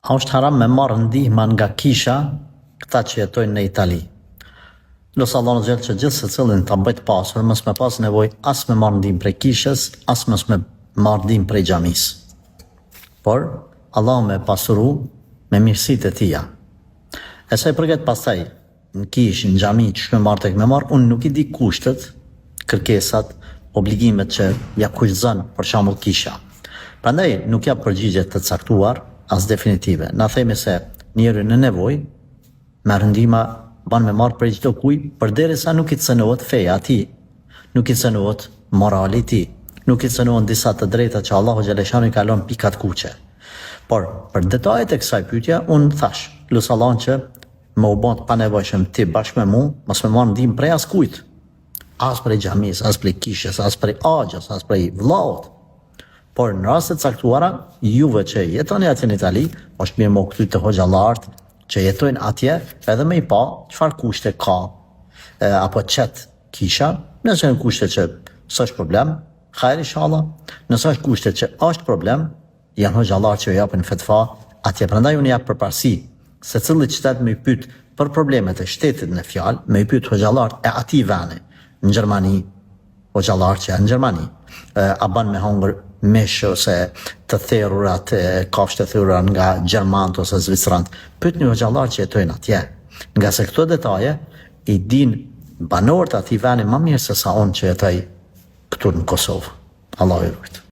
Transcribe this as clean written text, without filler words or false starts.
A është haram me marrë ndihma nga kisha këta që jetojnë në Itali? Lësë Allah në gjellë që gjithë se cilin të mbajt pasur, mës me pas nevoj as me marrë ndihmë prej kishës, as mës me marrë ndihmë prej xhamis. Por, Allah me pasuru me mirësit e tia. E sa i përket pastaj, në kishë, në xhami, që shme marrë tek me marrë, unë nuk i di kushtet, kërkesat, obligimet që ja kushtëzën për shembull kisha. Prandaj nuk jap përgjigje të caktuar as definitive. Na themi se njeri në nevojë merr ndihmë ban me marrë prej çdo kujt, përderisa nuk i cënohet feja ati, nuk i cënohet morali i tij, nuk i cënohen disa të drejta që Allahu xhaleshani ka lënë pikat kuqe. Por për detajet e kësaj pyetje unë thash, lutë Allahun që më u bën pa nevojshëm ti bashkë me mua, mos më marr ndihmë prej askujt. As prej xhamis, as prej kishës, as prej axhës, as prej vllaut. Por në rastet caktuara, juve që jetoni atje në Itali, është mirë më këty të hoxhallarët që jetojnë atje, edhe me i pa çfarë kushte ka, apo çet kisha, nëse janë kushte që s'është problem, hajr inshallah, nëse është kushte që është problem, janë hoxhallarë që japin fetva atje. Prandaj unë jap përparësi se cili qytet më i pyet për problemet e shtetit në fjalë, më i pyet hoxhallarët e atij veni. Në Gjermani, hoxhallarë që janë në Gjermani, a ban me hongër mish ose të therurat, kafshë të thirura nga Gjermant ose Zvicrant, pyetni hoxhallarë që jetojnë atje. Nga se këto detaje i din banorët atij veni më mirë se sa unë që jetoj këtu në Kosovë. Allahu i ruajt.